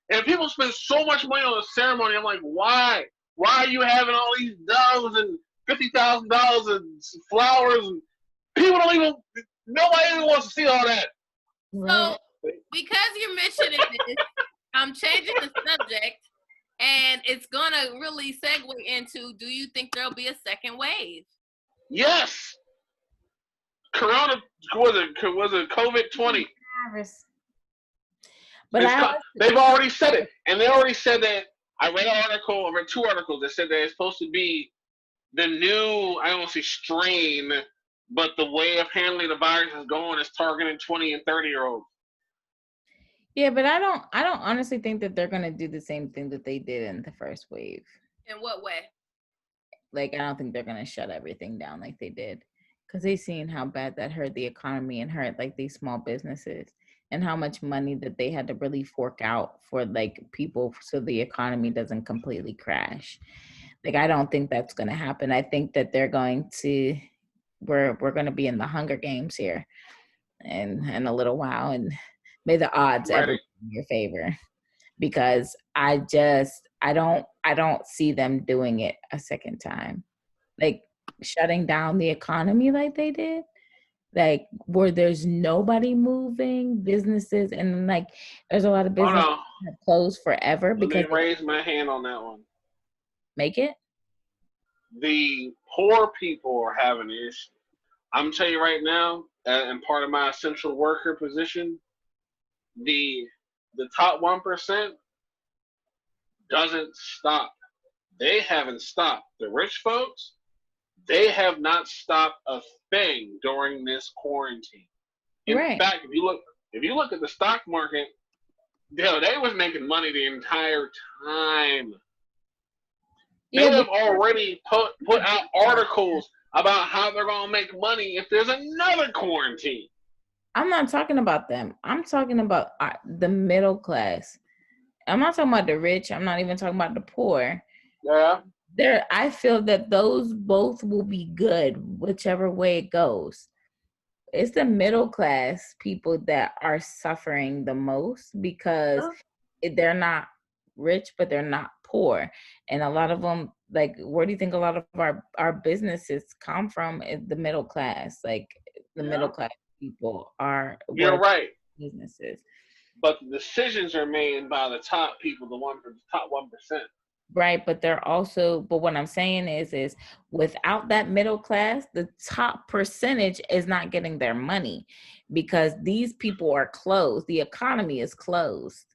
And people spend so much money on a ceremony. I'm like, why? Why are you having all these doves and $50,000 and flowers? And people don't even. Nobody even wants to see all that. Right. So, because you're mentioning this, I'm changing the subject, and it's gonna really segue into: do you think there'll be a second wave? Yes, Corona was it COVID-20? But They've already said it, and they already said that. I read two articles that said that it's supposed to be the new, I don't want to say strain, but the way of handling the virus is going is targeting 20 and 30-year-olds. Yeah, but I don't honestly think that they're gonna do the same thing that they did in the first wave. In what way? Like, I don't think they're gonna shut everything down like they did, because they seen how bad that hurt the economy and hurt like these small businesses, and how much money that they had to really fork out for like people so the economy doesn't completely crash. Like, I don't think that's gonna happen. I think that they're going to we're gonna be in the Hunger Games here in a little while, and may the odds ever be in your favor, because I don't see them doing it a second time, like shutting down the economy like they did, like where there's nobody moving, businesses, and like there's a lot of businesses that have closed forever because Let me raise my hand on that one. Make it. The poor people are having an issue. I'm telling you right now, and part of my essential worker position, the top 1% doesn't stop. They haven't stopped. The rich folks, they have not stopped a thing during this quarantine. In fact, if you look at the stock market, they was making money the entire time. They have already put out articles about how they're going to make money if there's another quarantine. I'm not talking about them. I'm talking about the middle class. I'm not talking about the rich. I'm not even talking about the poor. Yeah. I feel that those both will be good, whichever way it goes. It's the middle class people that are suffering the most because they're not rich, but they're not poor. And a lot of them, like, where do you think a lot of our businesses come from? Is the middle class. Like, the middle class people are. You're right. Businesses. But the decisions are made by the top people, the top 1%. Right, but what I'm saying is without that middle class, the top percentage is not getting their money because these people are closed. The economy is closed.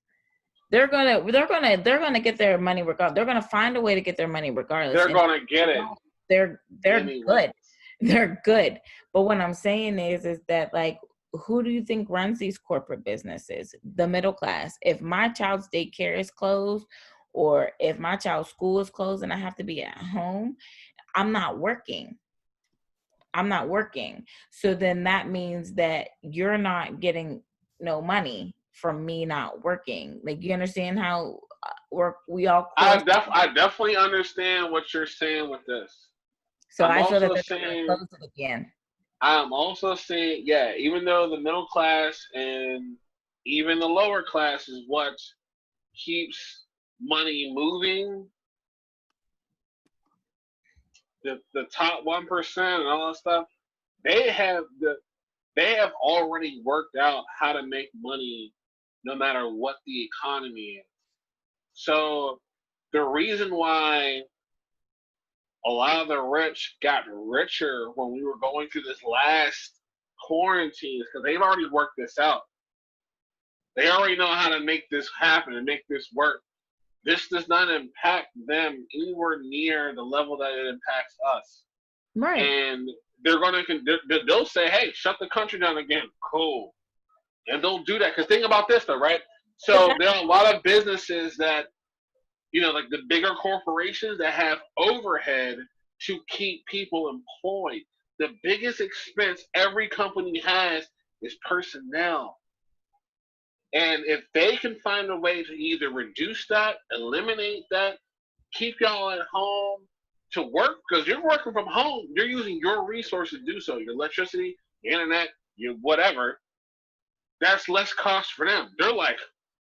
They're gonna get their money regardless. They're gonna find a way to get their money regardless. They're gonna get it. They're good. They're good. But what I'm saying is that, like, who do you think runs these corporate businesses? The middle class. If my child's daycare is closed, or if my child's school is closed and I have to be at home, I'm not working. So then that means that you're not getting no money from me not working. Like, you understand how we all. I definitely understand what you're saying with this. So I feel that they're going to close it again. I'm also saying, yeah, even though the middle class and even the lower class is what keeps money moving, the top 1% and all that stuff, they have already worked out how to make money no matter what the economy is. So the reason why a lot of the rich got richer when we were going through this last quarantine is because they've already worked this out. They already know how to make this happen and make this work. This does not impact them anywhere near the level that it impacts us. Right. And they'll say, hey, shut the country down again. Cool. And they'll do that. Because think about this, though, right? So there are a lot of businesses that, like the bigger corporations that have overhead to keep people employed. The biggest expense every company has is personnel. And if they can find a way to either reduce that, eliminate that, keep y'all at home to work, because you're working from home, you're using your resources to do so, your electricity, your internet, your whatever, that's less cost for them. They're like,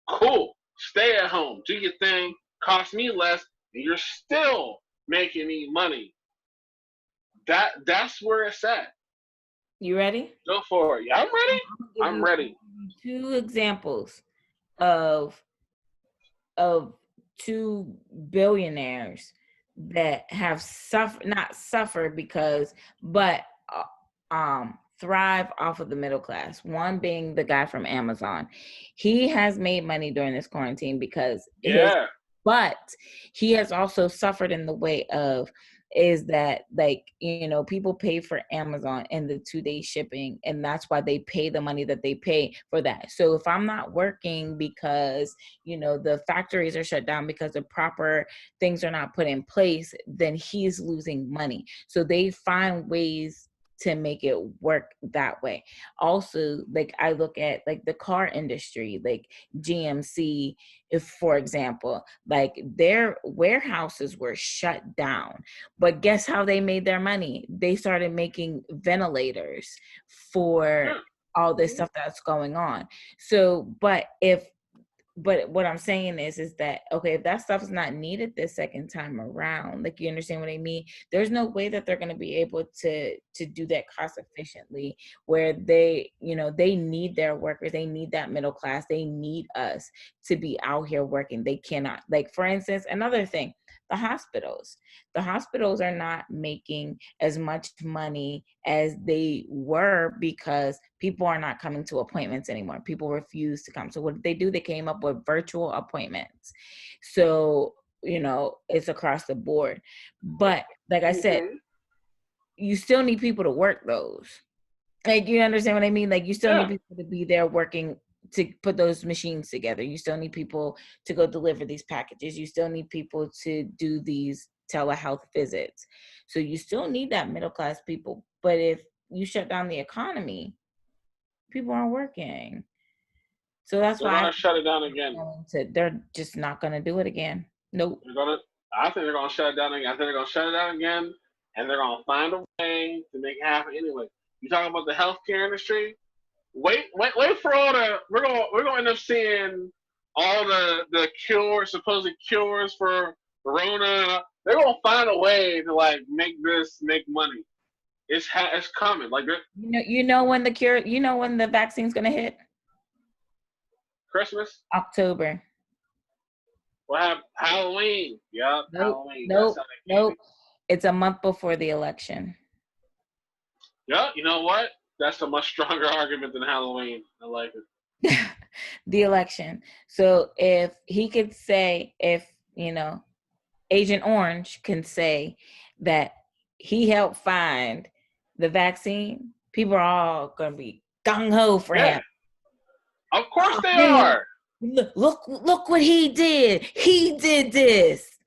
cool, Stay at home, do your thing, cost me less, and you're still making me money. That's where it's at. You ready? Go for it. Yeah, I'm ready. I'm ready. Two examples of of two billionaires that have not suffered because, but thrive off of the middle class. One being the guy from Amazon. He has made money during this quarantine because but he has also suffered in the way of is that, like, you know, people pay for Amazon and the 2-day shipping, and that's why they pay the money that they pay for that. So if I'm not working because, you know, the factories are shut down because the proper things are not put in place, then he's losing money. So they find ways to make it work that way. Also, like, I look at like the car industry, like GMC, if for example, like their warehouses were shut down, but guess how they made their money? They started making ventilators for all this stuff that's going on. So but what I'm saying is that, okay, if that stuff is not needed this second time around, like, you understand what I mean? There's no way that they're going to be able to do that cost efficiently, where they, you know, they need their workers, they need that middle class, they need us to be out here working. They cannot, like, for instance, another thing, the hospitals are not making as much money as they were because people are not coming to appointments anymore. People refuse to come. So what did they do? They came up with virtual appointments. So, you know, it's across the board. But like I said, you still need people to work those. Like, you understand what I mean? Like, you still need people to be there working to put those machines together. You still need people to go deliver these packages. You still need people to do these telehealth visits. So you still need that middle class people. But if you shut down the economy, people aren't working. So that's They're why gonna shut it down again. They're just not gonna do it again. Nope. I think they're gonna shut it down again. I think they're gonna shut it down again, and they're gonna find a way to make it happen anyway. You talking about the healthcare industry? Wait for all the we're gonna end up seeing all the cures, supposed cures for Corona. They're gonna find a way to like make money. It's coming. Like, you know when the vaccine's gonna hit? Christmas. October. What happened? Halloween. Yep. Nope. Halloween. Nope. It's a month before the election. Yeah. You know what? That's a much stronger argument than Halloween. I like it. The election. So if he could say, if, you know, Agent Orange can say that he helped find the vaccine, people are all going to be gung-ho for him. Of course they are. Look what he did. He did this.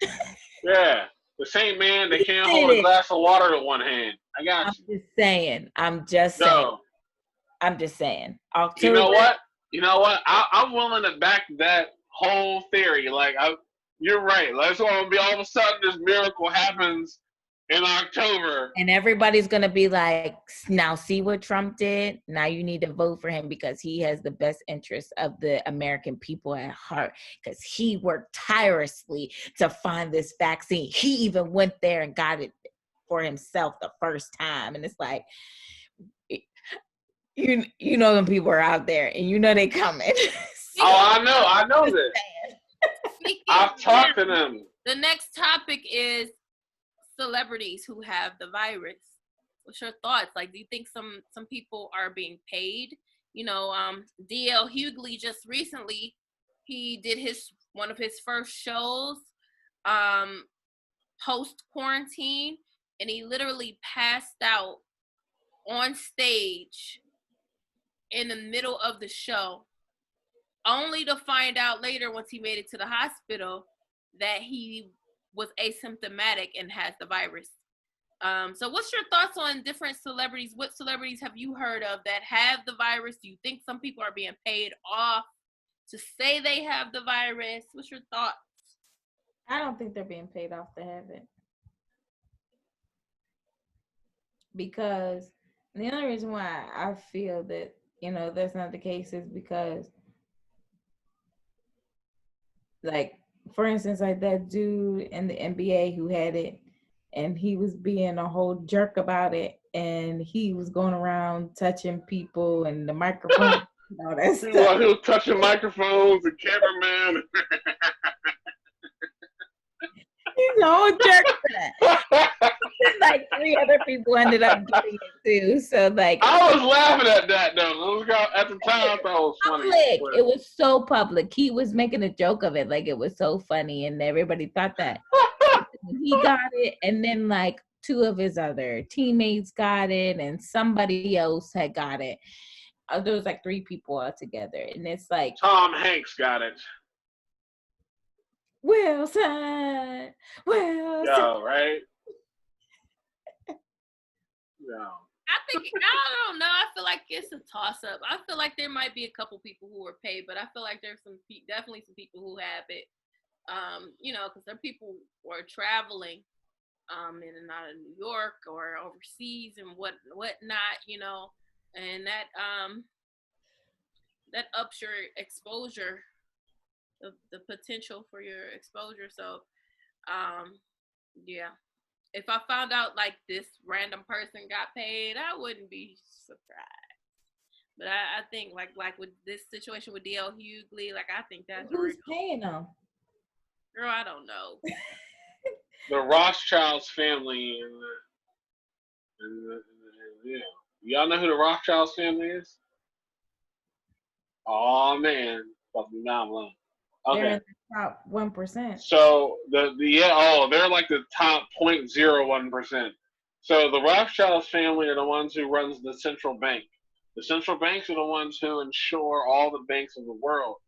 Yeah. The same man that can't hold a glass of water with one hand. I got you. I'm just saying. October. You know what? I'm willing to back that whole theory. Like, you're right. Let's all be all of a sudden this miracle happens in October. And everybody's going to be like, now see what Trump did? Now you need to vote for him because he has the best interests of the American people at heart, because he worked tirelessly to find this vaccine. He even went there and got it for himself the first time. And it's like, you know them people are out there and you know they coming. So, I know that. I've talked to them. The next topic is celebrities who have the virus. What's your thoughts? Like, do you think some people are being paid? You know, DL Hughley just recently, he did one of his first shows post quarantine, and he literally passed out on stage in the middle of the show, only to find out later once he made it to the hospital that he was asymptomatic and has the virus. So what's your thoughts on different celebrities? What celebrities have you heard of that have the virus? Do you think some people are being paid off to say they have the virus? What's your thoughts? I don't think they're being paid off to have it. Because the only reason why I feel that, you know, that's not the case is because like for instance, like that dude in the NBA who had it, and he was being a whole jerk about it, and he was going around touching people and the microphone and all that Well, stuff. he was touching microphones and cameraman. He's a whole jerk for that. Like 3 other people ended up getting it too. So like I was laughing at that though. At the time, I thought it was funny. public. It was so public. He was making a joke of it, like it was so funny, and everybody thought that. He got it, and then like 2 of his other teammates got it, and somebody else had got it. There was like 3 people all together, and it's like Tom Hanks got it. Wilson. Yo, right? Yo. I don't know. I feel like it's a toss up. I feel like there might be a couple people who were paid, but I feel like there's definitely some people who have it. Because there are people who are traveling, in and out of New York or overseas and whatnot, and that ups your exposure, the potential for your exposure. So, yeah. If I found out like this random person got paid, I wouldn't be surprised. But I think like with this situation with DL Hughley, like I think that's who's paying them? Girl, I don't know. The Rothschilds family, y'all know who the Rothschilds family is? Oh man, fucking down low. Okay. They're in the top 1%. So they're like the top 0.01%. So the Rothschilds family are the ones who runs the central bank. The central banks are the ones who insure all the banks of the world.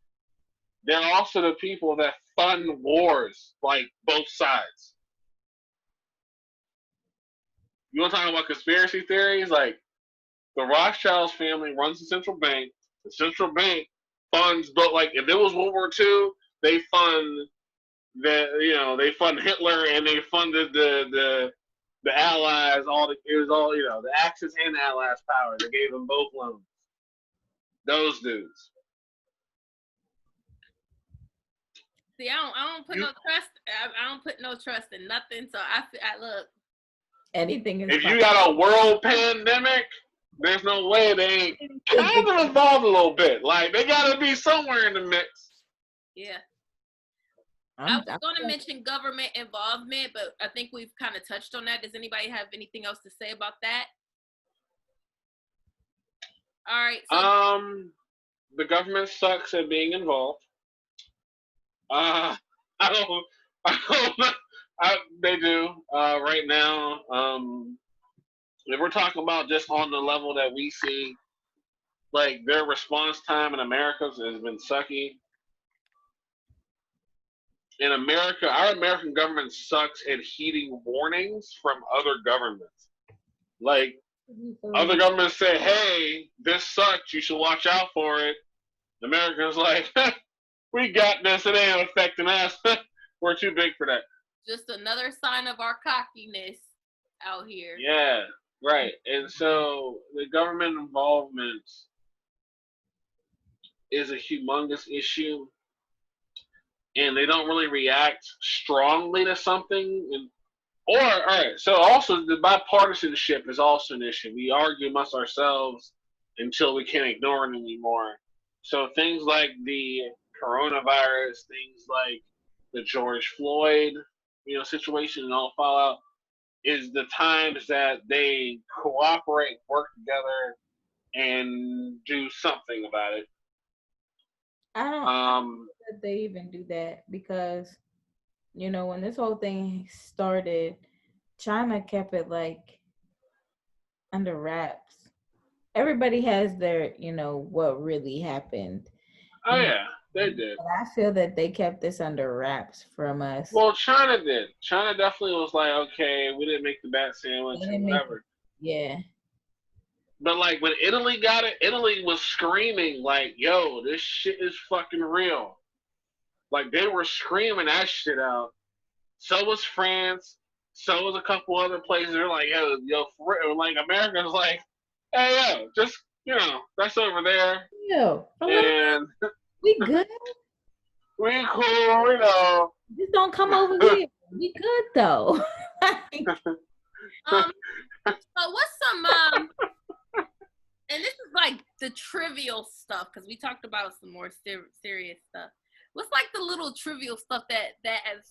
They're also the people that fund wars, like both sides. You want to talk about conspiracy theories? Like the Rothschilds family runs the central bank. The central bank funds, but like if it was World War II, they fund they fund Hitler and they funded the Allies. The Axis and the Allies power. They gave them both loans. Those dudes. See, I don't put no trust. I don't put no trust in nothing. So I look. Anything is. If you got a world pandemic, there's no way they ain't kind of involved a little bit. Like they gotta be somewhere in the mix. Yeah. I was going to mention government involvement, but I think we've kind of touched on that. Does anybody have anything else to say about that? All right. So, the government sucks at being involved. They do right now. If we're talking about just on the level that we see, like their response time in America has been sucky. In America, our American government sucks at heeding warnings from other governments. Like other governments say, "Hey, this sucks. You should watch out for it." America's like, "We got this. It ain't affecting us. We're too big for that." Just another sign of our cockiness out here. Yeah, right. And so the government involvement is a humongous issue. And they don't really react strongly to something. All right, so also the bipartisanship is also an issue. We argue amongst ourselves until we can't ignore it anymore. So things like the coronavirus, things like the George Floyd, situation and all fallout, is the times that they cooperate, work together, and do something about it. I don't know that they even do that because, when this whole thing started, China kept it like under wraps. Everybody has their, what really happened. Oh, yeah, they did. But I feel that they kept this under wraps from us. Well, China did. China definitely was like, okay, we didn't make the bat sandwich or whatever. Yeah. But like when Italy got it, Italy was screaming like, "Yo, this shit is fucking real." Like they were screaming that shit out. So was France. So was a couple other places. They're like, "Yo, for real." Like America's like, "Hey, yo, just that's over there." Yo, and we good. We cool, you know. Just don't come over here. We good though. So what's some and this is like the trivial stuff because we talked about some more serious stuff. What's like the little trivial stuff that has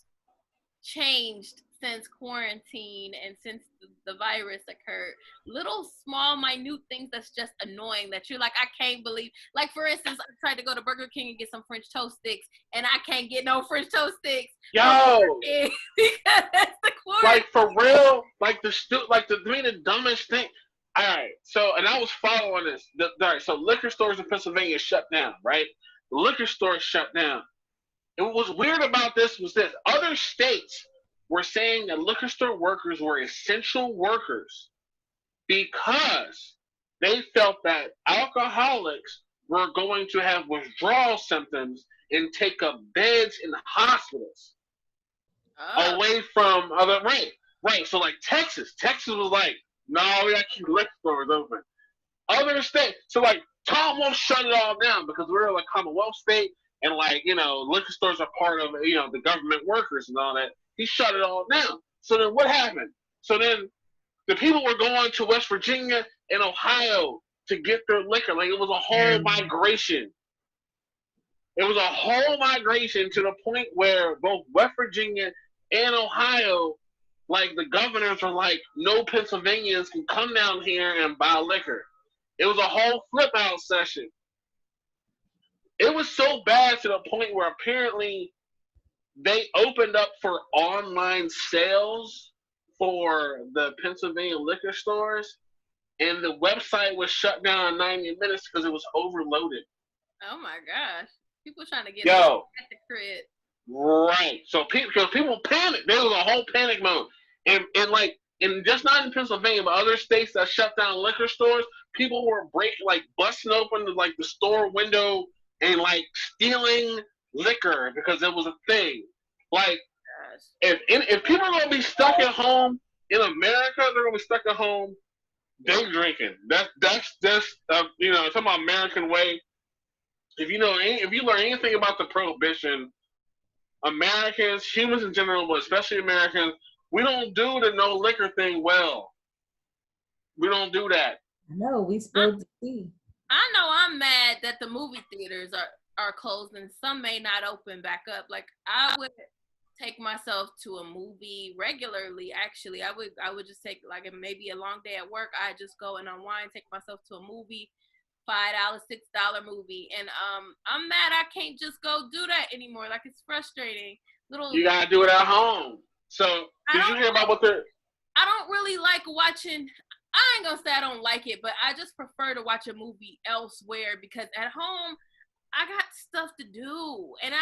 changed since quarantine and since the virus occurred? Little small minute things that's just annoying that you're like, I can't believe. Like for instance, I tried to go to Burger King and get some French toast sticks and I can't get no French toast sticks. Yo, because that's the quarantine. like for real, like to me the dumbest thing. All right, so and I was following this. All right, so liquor stores in Pennsylvania shut down, right? The liquor stores shut down. And what was weird about this was that other states were saying that liquor store workers were essential workers because they felt that alcoholics were going to have withdrawal symptoms and take up beds in hospitals away from other right. So like Texas was like, no, we gotta keep liquor stores open. Other states, so like Tom won't shut it all down because we're like Commonwealth state. And like, you know, liquor stores are part of, you know, the government workers and all that. He shut it all down. So then what happened? So then the people were going to West Virginia and Ohio to get their liquor. Like it was a whole migration. It was a whole migration to the point where both West Virginia and Ohio, like the governors were like, no Pennsylvanians can come down here and buy liquor. It was a whole flip out session. It was so bad to the point where apparently they opened up for online sales for the Pennsylvania liquor stores, and the website was shut down in 90 minutes because it was overloaded. Oh my gosh. People trying to get at the crib. Right. So people panicked. There was a whole panic mode. And just not in Pennsylvania, but other states that shut down liquor stores, people were busting open the store window and like stealing liquor because it was a thing. Like, if people are gonna be stuck at home in America, they're gonna be stuck at home day drinking. That's you know, talking about American way. If you learn anything about the prohibition, Americans, humans in general, but especially Americans, we don't do the no liquor thing well. We don't do that. No, we spilled the tea. I know I'm mad that the movie theaters are closed and some may not open back up. Like I would take myself to a movie regularly. Actually, I would just take like maybe a long day at work. I just go and unwind, take myself to a movie, $5, $6 movie, and I'm mad I can't just go do that anymore. Like it's frustrating. You gotta do it at home. So did you hear about what they're? I don't really like watching. I ain't gonna say I don't like it, but I just prefer to watch a movie elsewhere because at home I got stuff to do, and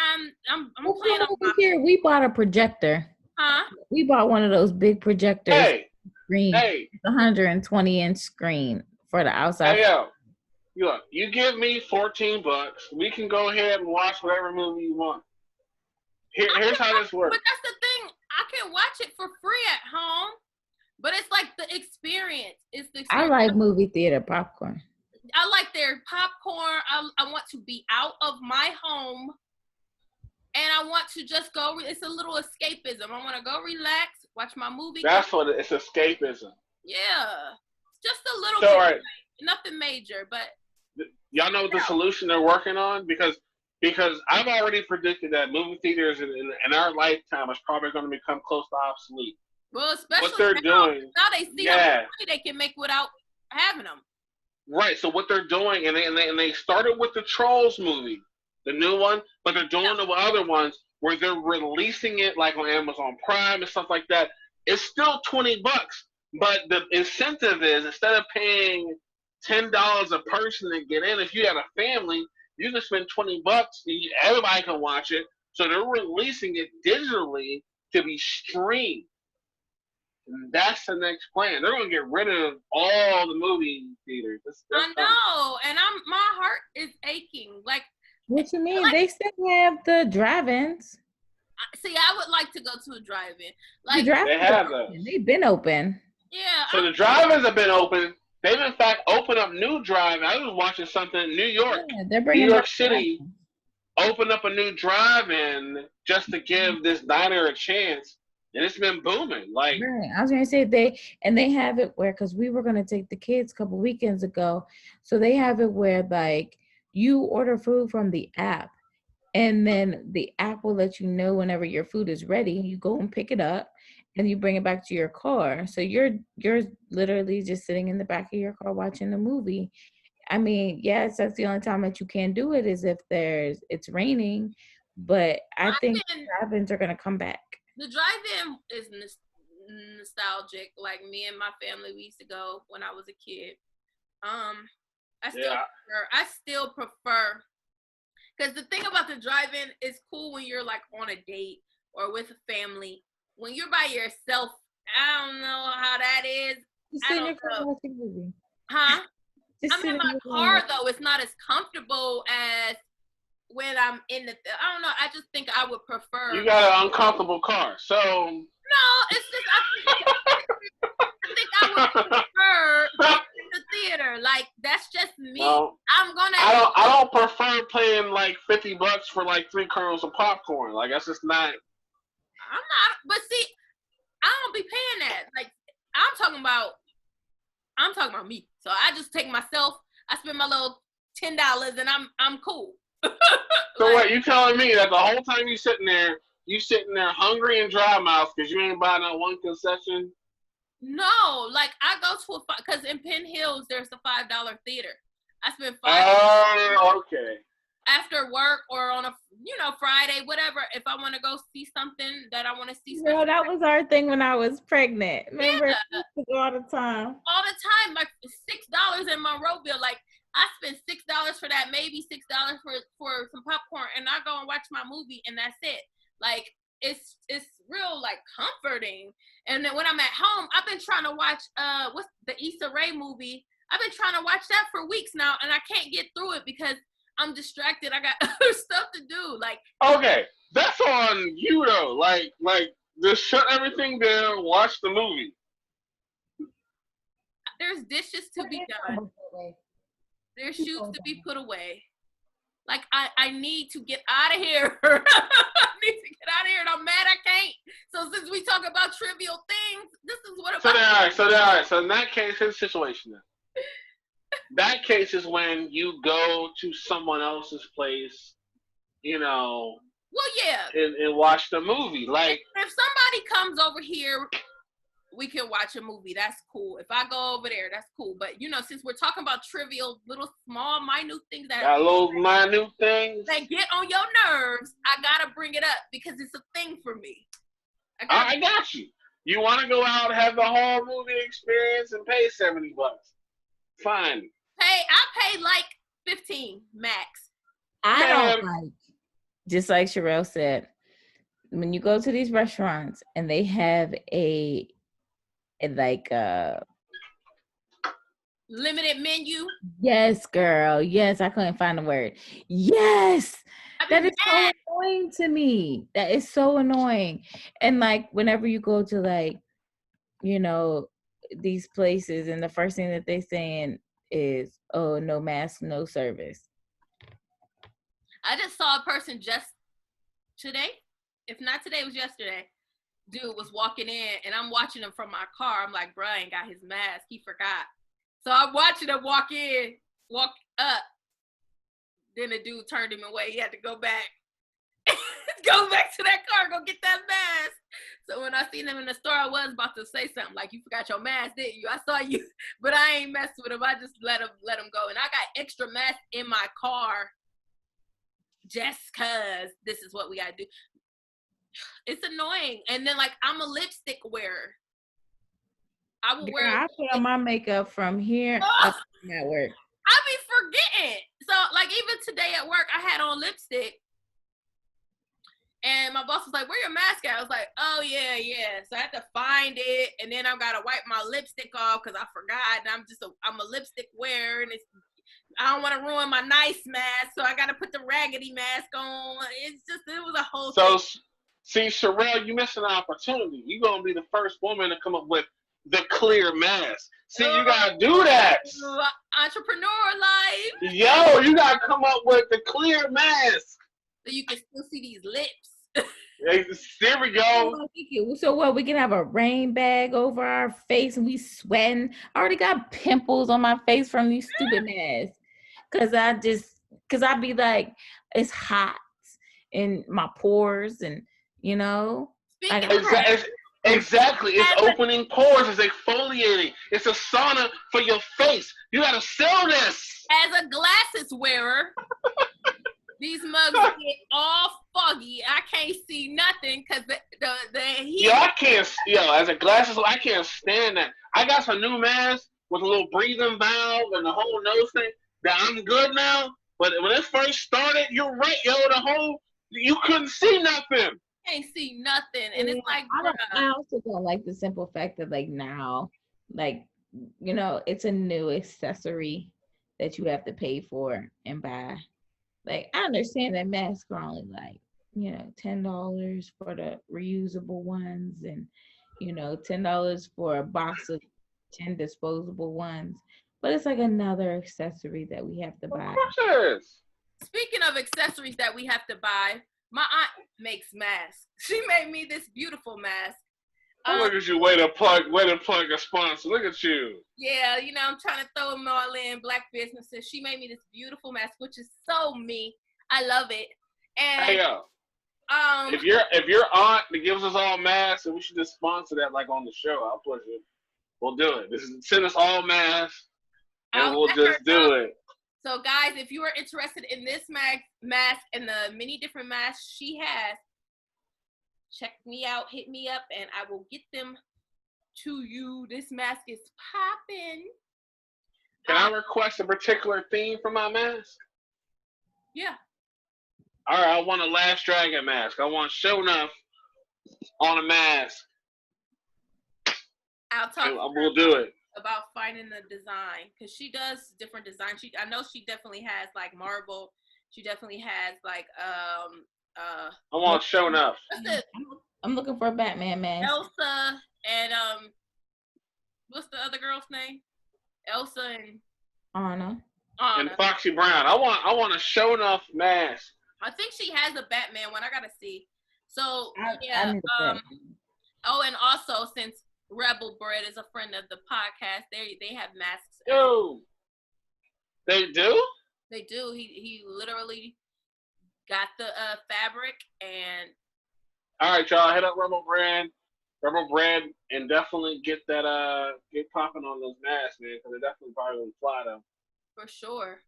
I'm playing on here. We bought a projector. Huh? We bought one of those big projectors. Screen. Hey, 120-inch screen for the outside. Hey, yo, look, you give me $14, we can go ahead and watch whatever movie you want. Here's how this works. But that's the thing. I can watch it for free at home. But it's like the experience. It's the experience. I like movie theater popcorn. I like their popcorn. I want to be out of my home. And I want to just go. It's a little escapism. I want to go relax, watch my movie. That's what it's escapism. Yeah. It's just a little bit. Right. Nothing major, but. Y'all know what the solution they're working on? Because I've already predicted that movie theaters in our lifetime is probably going to become close to obsolete. Well, especially what they're doing. Now they see how much money they can make without having them. Right. So what they're doing, and they started with the Trolls movie, the new one, but they're doing the other ones where they're releasing it like on Amazon Prime and stuff like that. It's still $20, but the incentive is instead of paying $10 a person to get in, if you had a family, you can spend $20 and everybody can watch it. So they're releasing it digitally to be streamed. That's the next plan. They're gonna get rid of all the movie theaters. I know, and my heart is aching. Like, what you mean? Like, they still have the drive-ins. See, I would like to go to a drive-in. Like, they have those. They've been open. Yeah. So the drive-ins have been open. They've in fact opened up new drive. I was watching something in New York. Yeah, they're bringing New York City. open up a new drive-in just to give this diner a chance, and it's been booming. Like, Right. I was gonna say they have it where, because we were gonna take the kids a couple weekends ago, so they have it where like you order food from the app, and then the app will let you know whenever your food is ready. You go and pick it up, and you bring it back to your car. So you're literally just sitting in the back of your car watching a movie. I mean, yes, that's the only time that you can't do it is if it's raining, but I think Drive-in, drive-ins are gonna come back. the drive-in is nostalgic. Like me and my family, we used to go when I was a kid. yeah, I still prefer because the thing about the drive-in is cool when you're like on a date or with a family. When you're by yourself, I don't know how that is. Just I sit in don't your car know. watching a movie. Huh? Just I'm sit in in my your car though. It's not as comfortable as when I'm in the. I don't know. I just think I would prefer. you got an uncomfortable car, so No, it's just I think I would prefer in the theater. Like that's just me. no, I'm gonna. I don't prefer paying like $50 for like 3 kernels of popcorn. Like that's just not. I'm not. But see, I don't be paying that. Like I'm talking about me. So I just take myself. I spend my little $10 and I'm cool. So Like, what you telling me that the whole time you sitting there hungry and dry mouth because you ain't buying that one concession? no, like I go to because in Penn Hills there's a $5 theater. I spend Oh, okay. after work or on a Friday, whatever. If I want to go see something that I want to see, Girl, that was our thing when I was pregnant. Remember, Yeah. we used to go all the time. all the time, like $6 in Monroeville. Like I spend $6 for that, maybe $6 for some popcorn, and I go and watch my movie, and that's it. Like it's real like comforting. And then when I'm at home, I've been trying to watch what's the Issa Rae movie. I've been trying to watch that for weeks now, and I can't get through it because I'm distracted. I got other stuff to do. Like Okay, that's on you though. Like just shut everything down, watch the movie. there's dishes to be done. There's shoes to be put away. Like I need to get out of here. I need to get out of here, and I'm mad I can't. So since we talk about trivial things, this is what So about. then, all right. So in that case, here's the situation. Then. That case is when you go to someone else's place, Well, yeah. and watch the movie. Like If somebody comes over here, we can watch a movie. That's cool. If I go over there, that's cool. But since we're talking about trivial, little, small, minute things that little minute things. that get on your nerves, I gotta bring it up because it's a thing for me. I got you. You want to go out and have the whole movie experience and pay $70? Fine. I pay like 15 max. I don't like, just like Sherelle said, when you go to these restaurants and they have a Limited menu. yes, girl. Yes, I couldn't find the word. Yes. That is so annoying to me. That is so annoying. And like whenever you go to like, these places and the first thing that they saying is, oh, no mask, no service. I just saw a person just today. If not today, it was yesterday. Dude was walking in and I'm watching him from my car. I'm like, bro, ain't got his mask. He forgot. So I'm watching him walk up. Then the dude turned him away. He had to go back. Go back to that car, go get that mask. So when I seen him in the store, I was about to say something like, you forgot your mask, didn't you? I saw you, but I ain't messed with him. I just let him go. And I got extra masks in my car just cause this is what we gotta do. It's annoying. And then like I'm a lipstick wearer. I will wear. I put on my makeup from here up at work. I be forgetting. So like even today at work, I had on lipstick. And my boss was like, where your mask at? I was like, oh, yeah. So I had to find it. And then I got to wipe my lipstick off because I forgot. And I'm a lipstick wearer. And I don't want to ruin my nice mask. So I got to put the raggedy mask on. It was a whole thing. So, see, Sherelle, you missed an opportunity. You're going to be the first woman to come up with the clear mask. See, you got to do that. Entrepreneur life. Yo, you got to come up with the clear mask. so you can still see these lips. There we go. So what? We can have a rain bag over our face and we sweating. I already got pimples on my face from these stupid masks. Cause I be like, it's hot in my pores, and like, Exactly. It's opening pores. It's exfoliating. It's a sauna for your face. You gotta sell this. As a glasses wearer, these mugs get all foggy. I can't see nothing because the heat. Yo, I can't. Yo, as a glasses, I can't stand that. I got some new masks with a little breathing valve and the whole nose thing. That I'm good now. But when it first started, you're right, yo. You couldn't see nothing. Can't see nothing, and it's like I also don't like the simple fact that like now, like it's a new accessory that you have to pay for and buy. Like, I understand that masks are only like $10 for the reusable ones, and $10 for a box of 10 disposable ones. But it's like another accessory that we have to buy. Of course it is. Speaking of accessories that we have to buy, my aunt makes masks. She made me this beautiful mask. Look at you, way to plug a sponsor. Look at you. Yeah, I'm trying to throw them all in Black businesses. She made me this beautiful mask, which is so me. I love it. And hey, yo, if your aunt that gives us all masks, and we should just sponsor that like on the show, I'll push it. We'll do it. Send us all masks, and we'll just do it. So, guys, if you are interested in this mask and the many different masks she has, check me out, hit me up, and I will get them to you. This mask is popping. Can I request a particular theme for my mask? Yeah. All right, I want a Last Dragon mask. I want Sho'nuff on a mask. I'll talk. We'll do it. About finding the design, because she does different designs. I know she definitely has like Marvel. She definitely has like I want Sho'nuff. I'm looking for a Batman mask. Elsa and what's the other girl's name? Elsa and Anna. And Foxy Brown. I want a Sho'nuff mask. I think she has a Batman one. I gotta see. So I oh, and also since Rebel Bread is a friend of the podcast, they have masks. Yo, they do? They do. He literally got the fabric and. All right, y'all, hit up Rebel Bread, and definitely get popping on those masks, man, because they're definitely probably gonna fly though. For sure.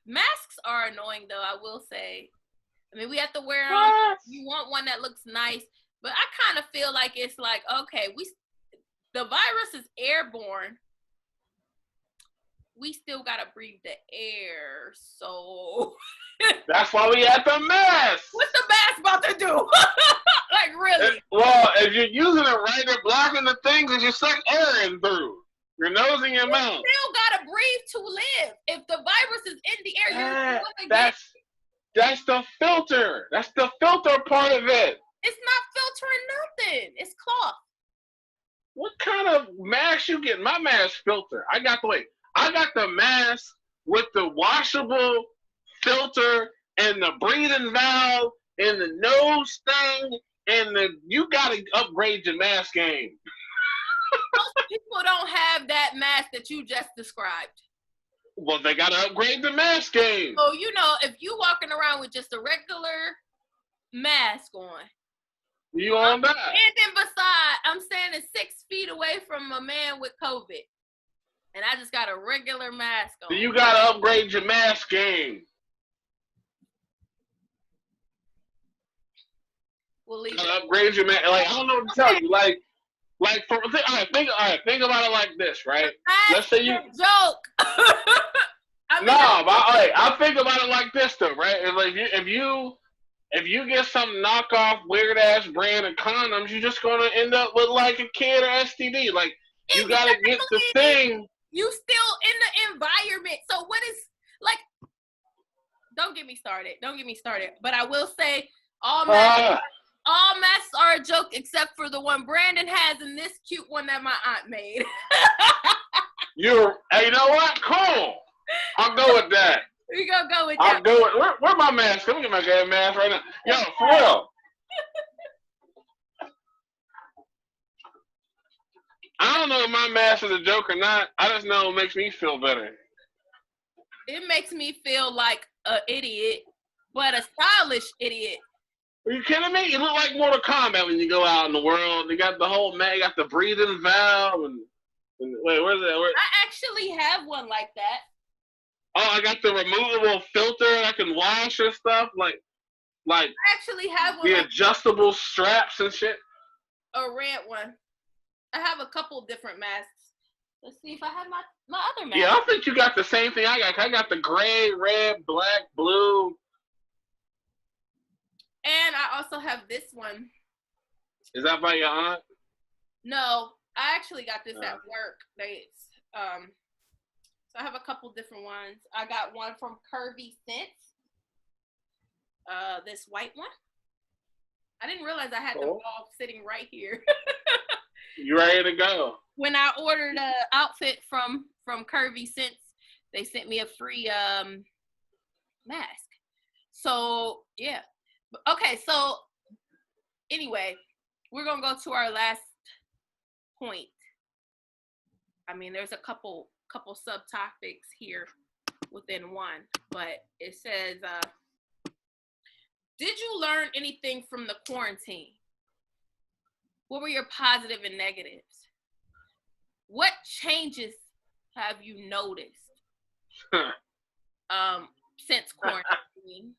Masks are annoying though, I will say. I mean, we have to wear them. You want one that looks nice, but I kind of feel like it's like, okay, the virus is airborne. We still gotta breathe the air, so that's why we had the mask. What's the mask about to do? Like, really? Well, if you're using it right, they're blocking the things that you suck air in through. Your nose and your mouth. You still gotta breathe to live. If the virus is in the air, you're gonna get. That's the filter. That's the filter part of it. It's not filtering nothing. It's cloth. What kind of mask you get? My mask filter. I got the mask with the washable filter and the breathing valve and the nose thing, and you gotta upgrade your mask game. Most people don't have that mask that you just described. Well, they gotta upgrade the mask game. So, if you walking around with just a regular mask on. You on that? And then beside, I'm standing 6 feet away from a man with COVID. And I just got a regular mask on. You gotta upgrade your mask game. We'll leave it. Upgrade your mask. Like, I don't know what to tell you. Think about it like this, right? Let's say you joke. I think about it like this though, right? If you get some knockoff weird ass brand of condoms, you're just gonna end up with like a kid or STD. Like, you gotta get the thing. You still in the environment. So what is like? Don't get me started. But I will say all masks are a joke except for the one Brandon has and this cute one that my aunt made. You know what? Cool. I'll go with that. We gonna go with I'll that. go with where my mask? Let me get my damn mask right now. Yo, for real. I don't know if my mask is a joke or not. I just know it makes me feel better. It makes me feel like an idiot, but a stylish idiot. Are you kidding me? You look like Mortal Kombat when you go out in the world. They got the whole man, you got the breathing valve and wait, where's that? I actually have one like that. Oh, I got the removable filter. I can wash and stuff. Like I actually have one the like adjustable straps and shit. a red one. I have a couple different masks. Let's see if I have my other mask. Yeah, I think you got the same thing I got. I got the gray, red, black, blue. And I also have this one. Is that by your aunt? No, I actually got this at work. So I have a couple different ones. I got one from Curvy Scents. This white one. I didn't realize I had them all sitting right here. You ready to go? When I ordered an outfit from Curvy Scents, they sent me a free mask. So yeah. Okay, so anyway, we're gonna go to our last point. I mean, there's a couple subtopics here within one, but it says, did you learn anything from the quarantine? What were your positive and negatives? What changes have you noticed since quarantine?